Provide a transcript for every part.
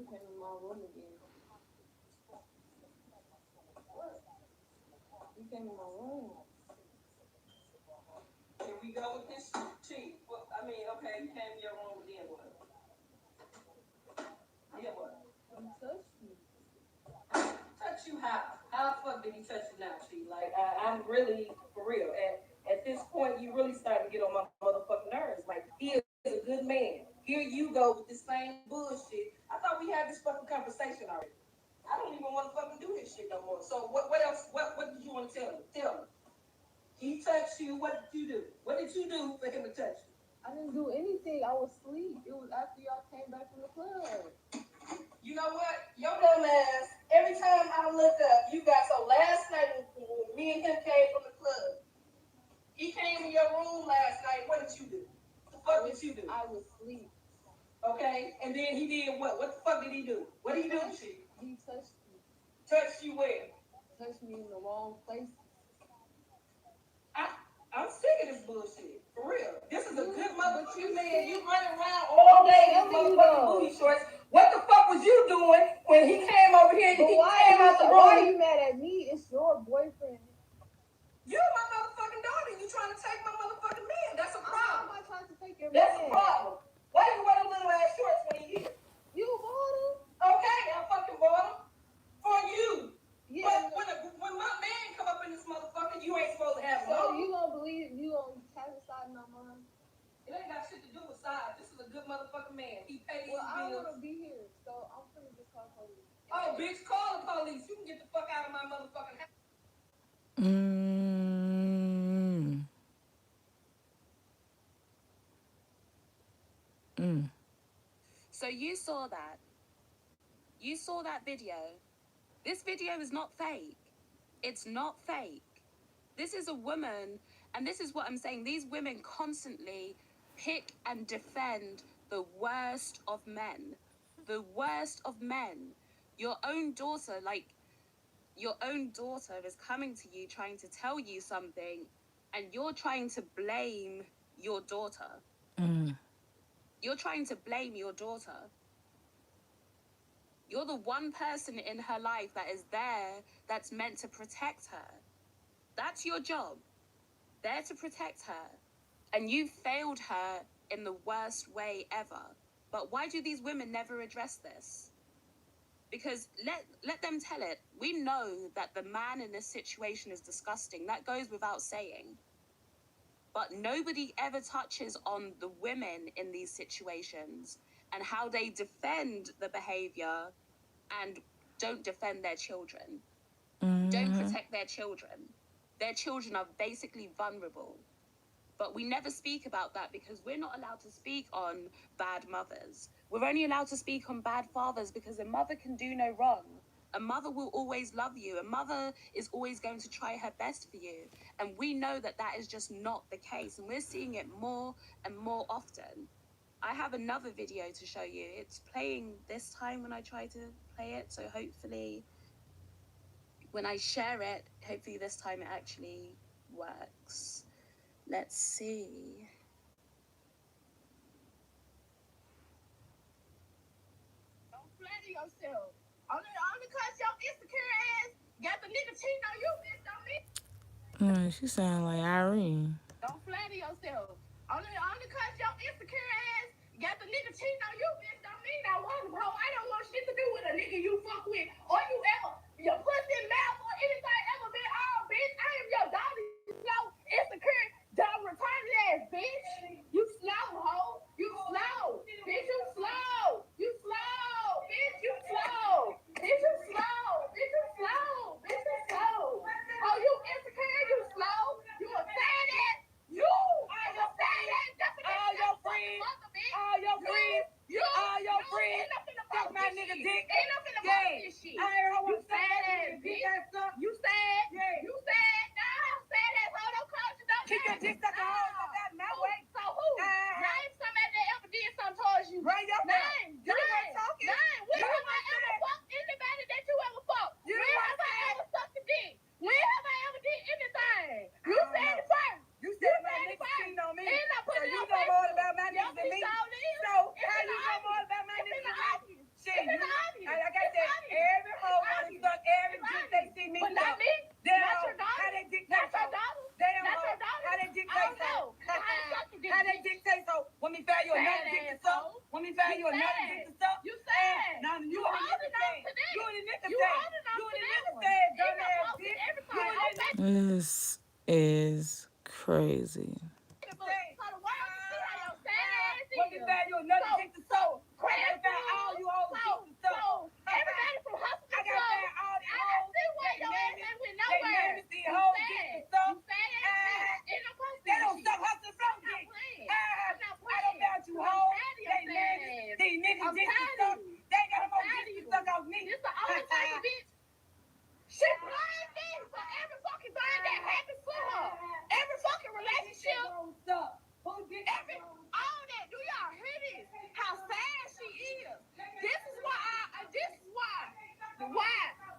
You came in my room again. What? You came in my room. Here we go with this cheat. Well, I mean, okay, you came in your room, then what? Then what? You touched me. Touch you how? How the fuck did he touch you now, Cheat? Like, I'm really, for real. At this point, you really starting to get on my motherfucking nerves. Like, he is a good man. Here you go with this same bullshit. I thought we had this fucking conversation already. I don't even want to fucking do this shit no more. So what else? What did you want to tell me? Tell me. He touched you. What did you do? What did you do for him to touch you? I didn't do anything. I was asleep. It was after y'all came back from the club. You know what? Your dumb ass, every time I look up, you got, so last night when me and him came from the club, he came in your room last night. What did you do? What the fuck did you do? I was asleep. Okay, and then he did what? What the fuck did he do? What did he do to you? He touched me. Touched you where? Touched me in the wrong places. I'm sick of this bullshit. For real. This is a good motherfucking man. You running around all day in motherfucking booty shorts. What the fuck was you doing when he came over here and he came out the room? Why are you mad at me? It's your boyfriend. You're my motherfucking daughter. You trying to take my motherfucking man. That's a problem. I'm not trying to take your man. That's a problem. Why you wear them little ass shorts when he here? You bought them. Okay, I fucking bought them. For you. Yeah. But when my man come up in this motherfucker, you ain't supposed to have them. So you gonna believe, you gonna have a side no more? It ain't got shit to do with size. This is a good motherfucking man. He pays his bills. I don't want to be here, so I'm gonna just call the police. Oh, bitch, call the police. You can get the fuck out of my motherfucking house. So you saw that. You saw that video. This video is not fake. It's not fake. This is a woman, and this is what I'm saying. These women constantly pick and defend the worst of men. The worst of men. Your own daughter is coming to you trying to tell you something, and you're trying to blame your daughter. You're trying to blame your daughter. You're the one person in her life that is there that's meant to protect her. That's your job. There to protect her. And you failed her in the worst way ever. But why do these women never address this? Because let them tell it. We know that the man in this situation is disgusting. That goes without saying. But nobody ever touches on the women in these situations and how they defend the behavior and don't defend their children. Don't protect their children. Their children are basically vulnerable. But we never speak about that because we're not allowed to speak on bad mothers. We're only allowed to speak on bad fathers because a mother can do no wrong. A mother will always love you. A mother is always going to try her best for you. And we know that that is just not the case. And we're seeing it more and more often. I have another video to show you. It's playing this time when I try to play it. So hopefully when I share it, hopefully this time it actually works. Let's see. Don't flatter yourself. Only cause your insecure ass got the nigga cheating on you, bitch, don't me. She sound like Irene. Don't flatter yourself. Only cause your insecure ass got the nigga cheating on you, bitch, don't mean I want him, ho. I don't want shit to do with a nigga you fuck with or you ever, your pussy mouth or anything ever been on, bitch. I am your daughter, you slow, insecure, dumb, retarded ass, bitch. You slow, ho. You slow. Bitch, you slow. You slow. Bitch, you slow. Bitch, you slow. Bitch, you slow. Bitch, you slow. Oh, you insecure, you slow. You a fat ass. You are a fat ass. All your friends. All your friends. All your friends. Suck my nigga dick. Ain't nothing about this shit. I heard her want fat ass, bitch. You sad? Yeah. You sad? Nah, sad ass. Hold on, close your door. Keep your dick stuck in my way. So who? Name somebody that ever did something towards you. Bring your name. Name. When have I ever fucked anybody that you ever fucked? When have I ever sucked a dick? When have I ever did anything? You said it first. You said my niggas cheating on me. So you know more about my niggas than me. So how you know more about my niggas than me? Shit, you Want me to find you another dick to suck? Want me to find you another dick to suck? You said. Now you holding on to this. You in the nigga You fed. holding on You to in the that nigga one. fed, Even dumbass posted bitch. everything. This is crazy. So the world can see how your sad ass is. Want me to find you another dick to suck? Crazy. I gotta find all you hoes dicks to suck. Everybody from hustle I gotta find all the I hoes. see where your ass ain't with They nowhere. name is the hoes dicks to suck. You sad ass bitch. Ain't no posting They don't shit. suck hustle flow I'm not dick. playing. I don't found you hoes. They niggas. These niggas dicks to suck. They ain't got no more dicks to suck off me. This the only type of bitch. She blamed me for every fucking thing that happened to her. Every fucking relationship. Every all that. Do y'all hear this? How sad she is. This is why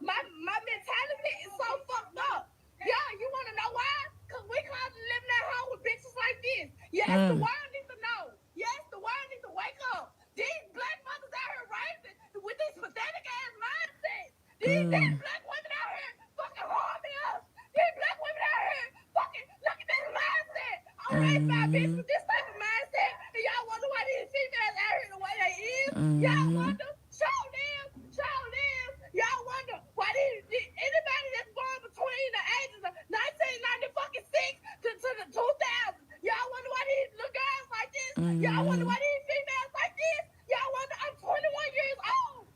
my mentality is so fucked up. Yeah, you wanna know why? Cause we can't live in that home with bitches like this. Yes, the world needs to know. Yes, the world needs to wake up. These black mothers out here raising with these pathetic ass mindsets. These black women out here fucking harming us. These black women out here fucking look at this mindset. I'm raised by a bitch with this type of mindset, and y'all wonder why these females out here the way they is. Y'all wonder. Show them. Y'all wonder why anybody that's born between the ages of 1996 to the 2000s. Y'all wonder why these little girls like this. Y'all wonder why these females like this. Y'all wonder. I'm 21 years old.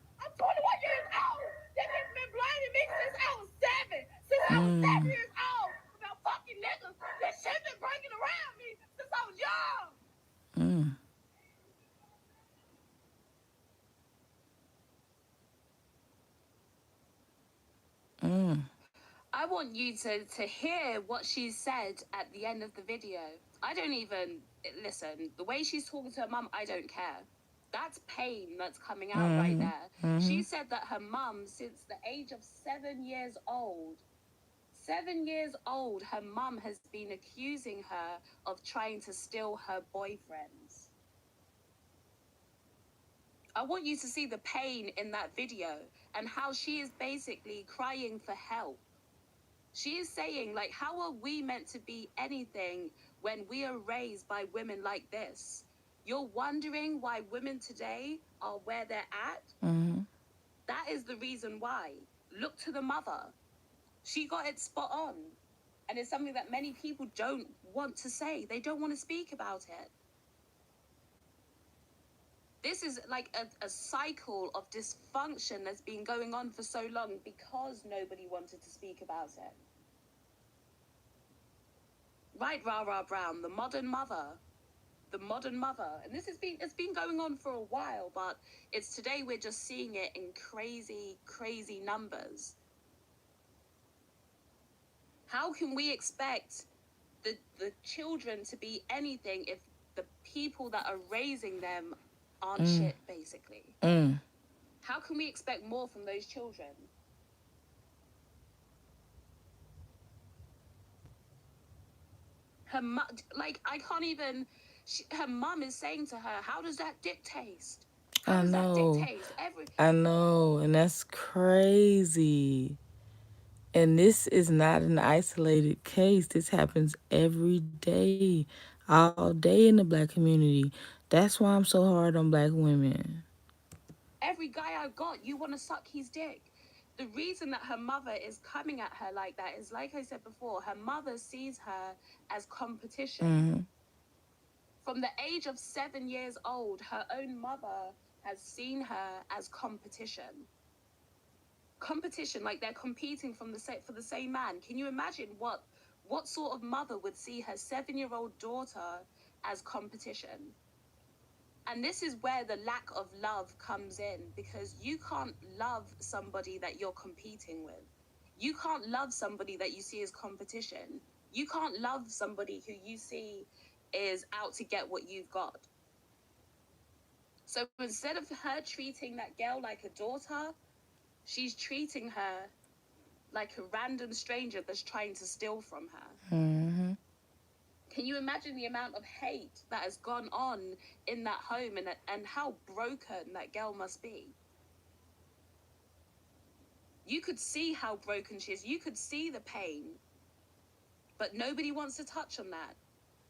They have been blaming me since I was 7. Since I was 7 years old about fucking niggas that shit been breaking around me since I was young. I want you to hear what she said at the end of the video. I don't even listen. The way she's talking to her mum, I don't care. That's pain that's coming out right there. She said that her mum, since the age of 7 years old, her mum has been accusing her of trying to steal her boyfriends. I want you to see the pain in that video and how she is basically crying for help. She is saying, like, how are we meant to be anything when we are raised by women like this? You're wondering why women today are where they're at? That is the reason why. Look to the mother. She got it spot on. And it's something that many people don't want to say. They don't want to speak about it. This is like a cycle of dysfunction that's been going on for so long because nobody wanted to speak about it. Right, Rah Brown, the modern mother. And it's been going on for a while, but it's today we're just seeing it in crazy numbers. How can we expect the children to be anything if the people that are raising them aren't shit, basically? How can we expect more from those children? Her mum, like, I can't even... her mum is saying to her, how does that dick taste? How does that dick taste? I know, and that's crazy. And this is not an isolated case. This happens every day, all day in the black community. That's why I'm so hard on black women. Every guy I got, you want to suck his dick. The reason that her mother is coming at her like that is, like I said before, her mother sees her as competition. From the age of 7 years old, her own mother has seen her as competition. Competition, like they're competing for the same man. Can you imagine what sort of mother would see her 7-year-old daughter as competition? And this is where the lack of love comes in, because you can't love somebody that you're competing with. You can't love somebody that you see as competition. You can't love somebody who you see is out to get what you've got. So instead of her treating that girl like a daughter, she's treating her like a random stranger that's trying to steal from her. Can you imagine the amount of hate that has gone on in that home and how broken that girl must be? You could see how broken she is. You could see the pain. But nobody wants to touch on that.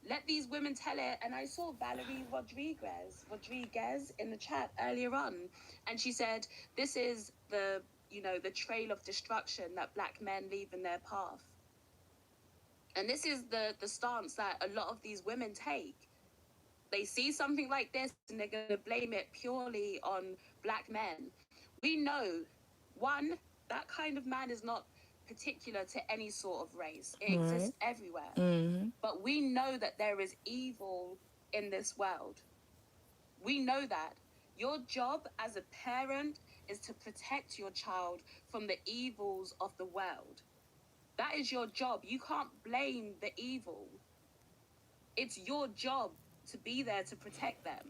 Let these women tell it. And I saw Valerie Rodriguez in the chat earlier on, and she said, this is the, the trail of destruction that black men leave in their path. And this is the stance that a lot of these women take. They see something like this and they're going to blame it purely on black men. We know, one, that kind of man is not particular to any sort of race. It exists everywhere. Mm-hmm. But we know that there is evil in this world. We know that. Your job as a parent is to protect your child from the evils of the world. That is your job. You can't blame the evil. It's your job to be there to protect them.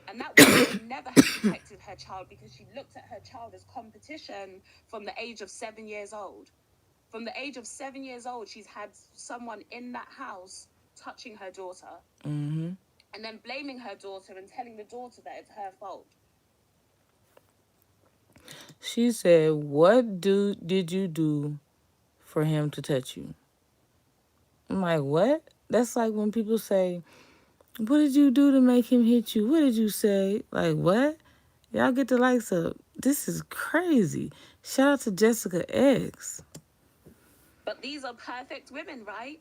And that woman would never have protected her child because she looked at her child as competition from the age of 7 years old. From the age of 7 years old, she's had someone in that house touching her daughter. Mm-hmm. And then blaming her daughter and telling the daughter that it's her fault. She said, "What did you do for him to touch you?" I'm like, "What?" That's like when people say, "What did you do to make him hit you?" What did you say? Like, what? Y'all get the likes up. This is crazy. Shout out to Jessica X. But these are perfect women, right?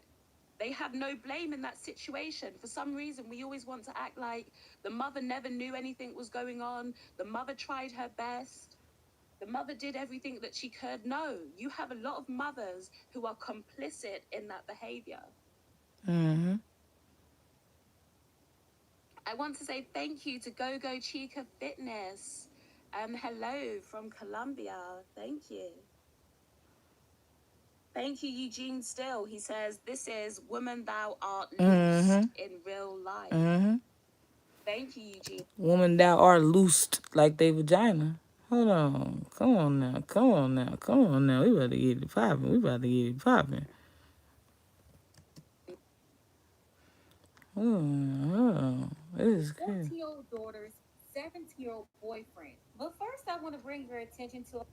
They have no blame in that situation. For some reason, we always want to act like the mother never knew anything was going on. The mother tried her best. The mother did everything that she could. No, you have a lot of mothers who are complicit in that behavior. Mm-hmm. I want to say thank you to Go Go Chica Fitness. Hello from Colombia. Thank you. Thank you, Eugene Still. He says, this is Woman Thou Art Loosed in Real Life. Mm-hmm. Thank you, Eugene. Woman, thou art loosed like they vagina. Hold on. Come on now. Come on now. Come on now. We about to get it popping. We about to get it popping. Oh, this is good. 14-year-old daughter's 17-year-old boyfriend. But first, I want to bring your attention to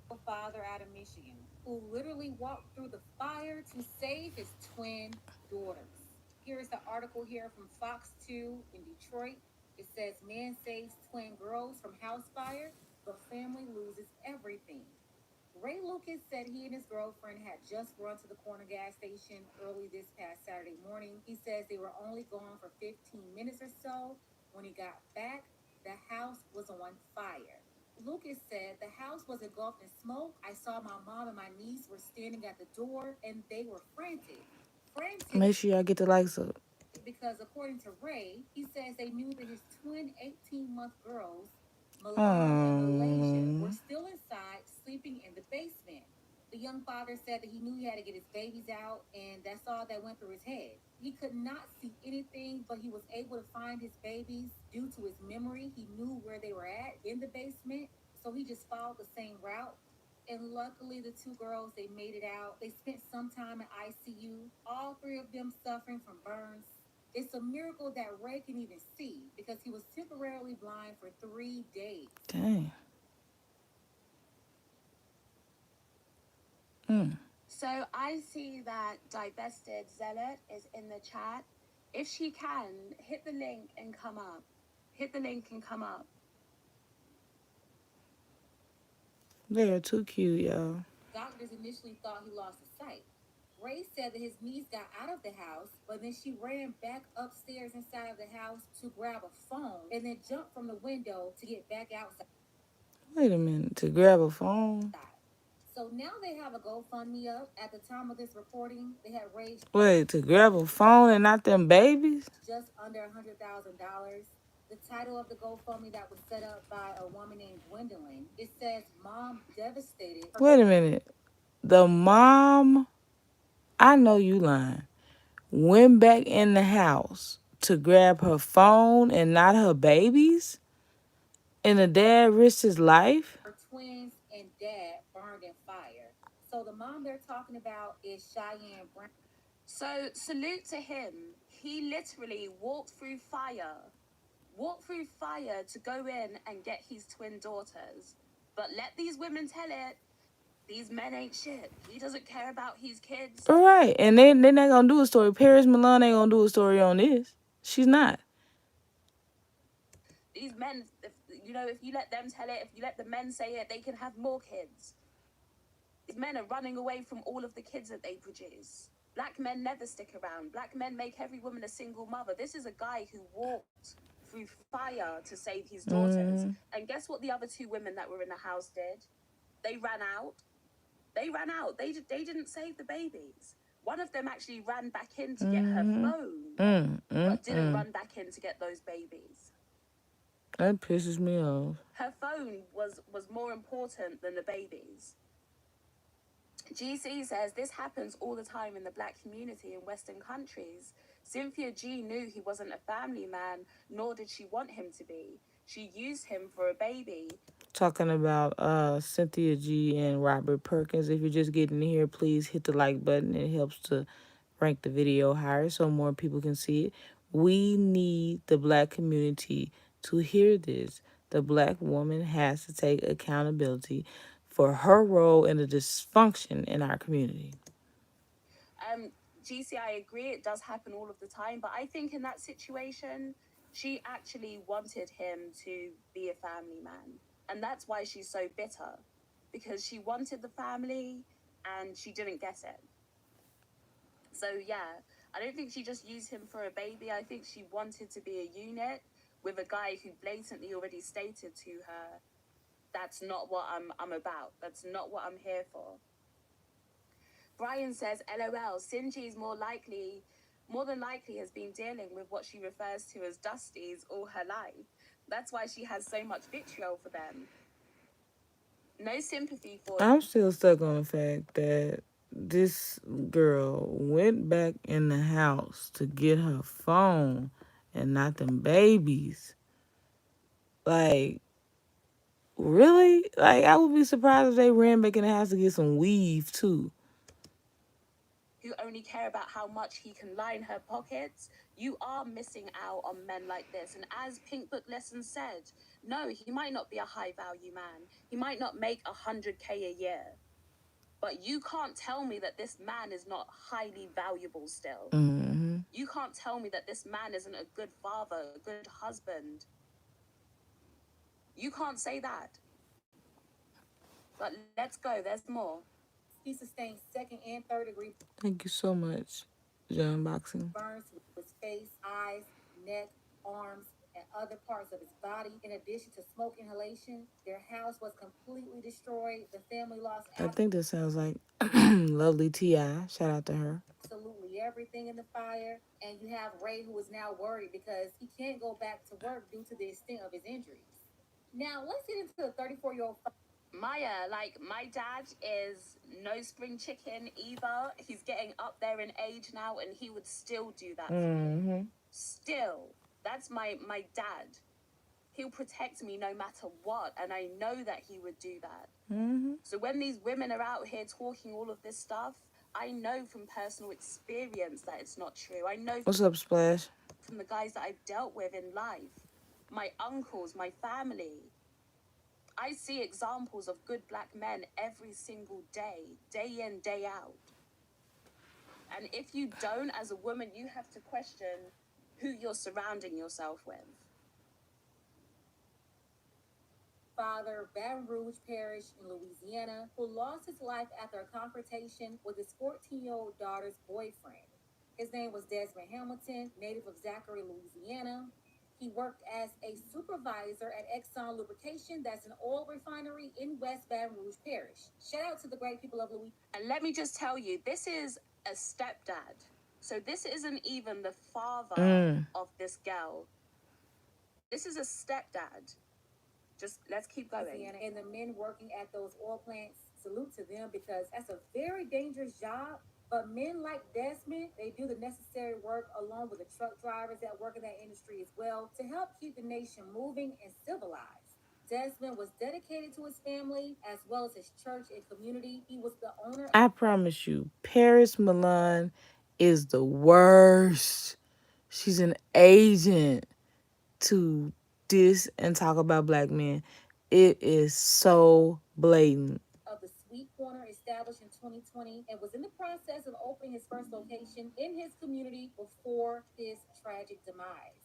a father out of Michigan who literally walked through the fire to save his twin daughters. Here's the article here from Fox 2 in Detroit. It says, man saves twin girls from house fire, but family loses everything. Ray Lucas said he and his girlfriend had just run to the corner gas station early this past Saturday morning. He says they were only gone for 15 minutes or so. When he got back, the house was on fire. Lucas said the house was engulfed in smoke. I saw my mom and my niece were standing at the door and they were frantic. Make sure y'all get the likes up. Because according to Ray, he says they knew that his twin 18-month girls, Milan and Malaysia, were still inside sleeping in the basement. The young father said that he knew he had to get his babies out, and that's all that went through his head. He could not see anything, but he was able to find his babies due to his memory. He knew where they were at in the basement, so he just followed the same route. And luckily, the two girls, they made it out. They spent some time in ICU, all three of them suffering from burns. It's a miracle that Ray can even see because he was temporarily blind for 3 days. Dang. So I see that Divested Zealot is in the chat. If she can, hit the link and come up. Hit the link and come up. They are too cute, y'all. Doctors initially thought he lost his sight. Ray said that his niece got out of the house, but then she ran back upstairs inside of the house to grab a phone and then jumped from the window to get back outside. Wait a minute. To grab a phone? So now they have a GoFundMe up. At the time of this recording, they had raised Wait, to grab a phone and not them babies? just under $100,000. The title of the GoFundMe that was set up by a woman named Gwendolyn, it says, Mom devastated. Wait a minute. The mom, I know you lying, went back in the house to grab her phone and not her babies? And the dad risked his life? Her twins and dad burned in fire. So the mom they're talking about is Cheyenne Brown. So salute to him. He literally walked through fire to go in and get his twin daughters. But let these women tell it. These men ain't shit. He doesn't care about his kids. All right, and they're not gonna do a story. Paris Milan ain't gonna do a story on this. She's not. These men, if you know, if you let them tell it, if you let the men say it, they can have more kids. These men are running away from all of the kids that they produce. Black men never stick around. Black men make every woman a single mother. This is a guy who walked through fire to save his daughters. And guess what the other two women that were in the house did? They ran out. They ran out. They didn't save the babies. One of them actually ran back in to get her phone, but didn't run back in to get those babies. That pisses me off. Her phone was more important than the babies. GC says this happens all the time in the black community in Western countries. Cynthia G knew he wasn't a family man, nor did she want him to be. She used him for a baby. Talking about Cynthia G and Robert Perkins. If you're just getting here, please hit the like button. It helps to rank the video higher so more people can see it. We need the black community to hear this. The black woman has to take accountability for her role in the dysfunction in our community. GC, I agree, it does happen all of the time, but I think in that situation, she actually wanted him to be a family man. And that's why she's so bitter, because she wanted the family and she didn't get it. So yeah, I don't think she just used him for a baby. I think she wanted to be a unit with a guy who blatantly already stated to her, that's not what I'm about. That's not what I'm here for. Brian says, LOL, Sinji's more than likely has been dealing with what she refers to as dusties all her life. That's why she has so much vitriol for them. No sympathy for them. I'm still stuck on the fact that this girl went back in the house to get her phone and not them babies. Like, really? Like, I would be surprised if they ran back in the house to get some weave, too. Who only care about how much he can line her pockets, you are missing out on men like this. And as Pink Book Lesson said, no, he might not be a high value man. He might not make 100K a year. But you can't tell me that this man is not highly valuable still. You can't tell me that this man isn't a good father, a good husband. You can't say that. But let's go, there's more. He sustained second and third degree Thank you so much, John Boxing. burns to his face, eyes, neck, arms, and other parts of his body. In addition to smoke inhalation, their house was completely destroyed. The family lost I think this sounds like Lovely T.I. Shout out to her. absolutely everything in the fire. And you have Ray, who is now worried because he can't go back to work due to the extent of his injuries. Now, let's get into the 34-year-old. Maya, like, my dad is no spring chicken either. He's getting up there in age now, and he would still do that for me. Still. That's my dad. He'll protect me no matter what, and I know that he would do that. So when these women are out here talking all of this stuff, I know from personal experience that it's not true. I know. What's up, Splash? From the guys that I've dealt with in life, my uncles, my family. I see examples of good black men every single day in, day out. And if you don't, as a woman, you have to question who you're surrounding yourself with. Father, Baton Rouge Parish in Louisiana, who lost his life after a confrontation with his 14-year-old daughter's boyfriend. His name was Desmond Hamilton, native of Zachary, Louisiana. He worked as a supervisor at Exxon Lubrication, that's an oil refinery in West Baton Rouge Parish. Shout out to the great people of Louisiana. And let me just tell you, this is a stepdad. So this isn't even the father of this girl. This is a stepdad. Just let's keep going. And the men working at those oil plants, salute to them because that's a very dangerous job. But men like Desmond, they do the necessary work along with the truck drivers that work in that industry as well to help keep the nation moving and civilized. Desmond was dedicated to his family as well as his church and community. He was the owner. I promise you, Paris Milan is the worst. She's an agent to diss and talk about black men. It is so blatant. Of the Sweet Corner, established in 2020, and was in the process of opening his first location in his community before his tragic demise.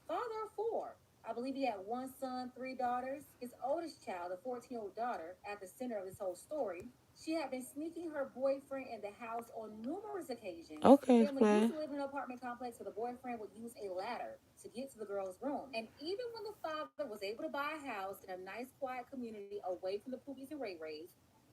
Father of four, I believe he had one son, three daughters. His oldest child, a 14-year-old daughter, at the center of this whole story. She had been sneaking her boyfriend in the house on numerous occasions. Okay, Family used explain. to live in an apartment complex where the boyfriend would use a ladder to get to the girl's room. And even when the father was able to buy a house in a nice, quiet community away from the Pookies and Ray Rays,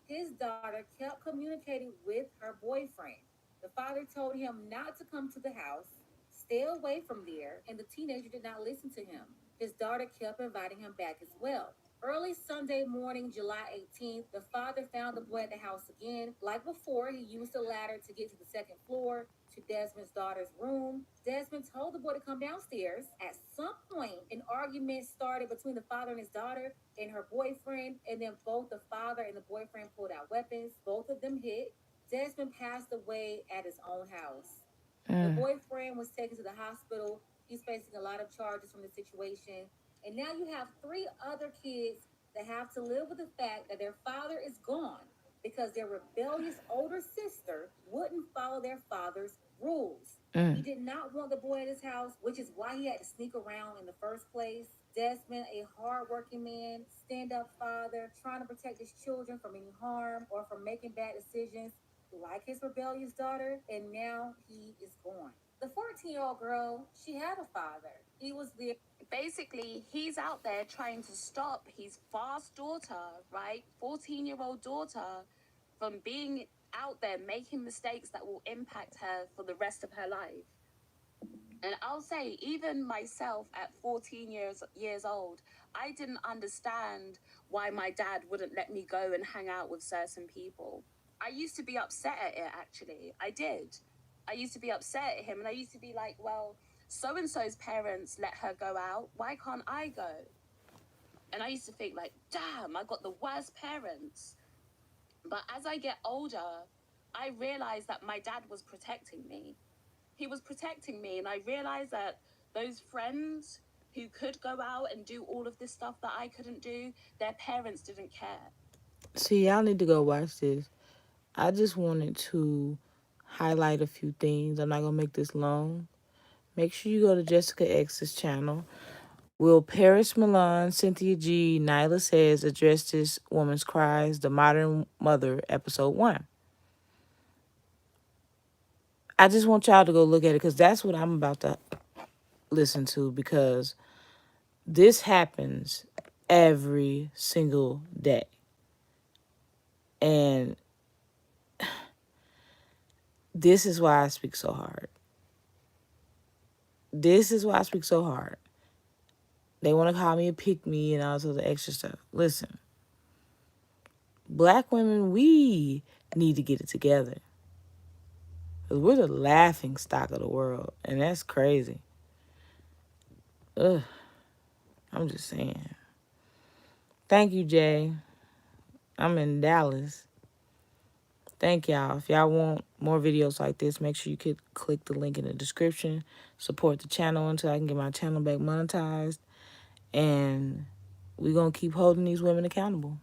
his daughter kept communicating with her boyfriend. The father told him not to come to the house, stay away from there, and the teenager did not listen to him. His daughter kept inviting him back as well. Early Sunday morning, July 18th, the father found the boy at the house again. Like before, he used a ladder to get to the second floor to Desmond's daughter's room. Desmond told the boy to come downstairs. At some point, an argument started between the father and his daughter and her boyfriend, and then both the father and the boyfriend pulled out weapons. Both of them hit. Desmond passed away at his own house. The Mm. boyfriend was taken to the hospital. He's facing a lot of charges from the situation. And now you have three other kids that have to live with the fact that their father is gone because their rebellious older sister wouldn't follow their father's rules. He Mm. did not want the boy at his house, which is why he had to sneak around in the first place. Desmond, a hardworking man, stand up father, trying to protect his children from any harm or from making bad decisions, like his rebellious daughter, and now he is gone. The 14-year-old girl, she had a father. He was there. Basically, he's out there trying to stop his fast daughter, right? 14-year-old daughter from being out there making mistakes that will impact her for the rest of her life. And I'll say, even myself at 14 years old, I didn't understand why my dad wouldn't let me go and hang out with certain people. I used to be upset at it, actually. I did. I used to be upset at him, and I used to be like, well, so and so's parents let her go out. Why can't I go? And I used to think, like, damn, I got the worst parents. But as I get older, I realized that my dad was protecting me. He was protecting me, and I realized that those friends who could go out and do all of this stuff that I couldn't do, their parents didn't care. See, y'all need to go watch this. I just wanted to highlight a few things. I'm not gonna make this long. Make sure you go to Jessica X's channel. Will Paris Milan, Cynthia G, Nyla Says address this woman's cries? The Modern Mother, episode 1. I just want y'all to go look at it because that's what I'm about to listen to, because this happens every single day. And this is why I speak so hard. This is why I speak so hard. They want to call me a pick me and all this other extra stuff. Listen, black women, we need to get it together. Because we're the laughing stock of the world. And that's crazy. Ugh. I'm just saying. Thank you, Jay. I'm in Dallas. Thank y'all. If y'all want more videos like this, make sure you click the link in the description. Support the channel until I can get my channel back monetized. And we're going to keep holding these women accountable.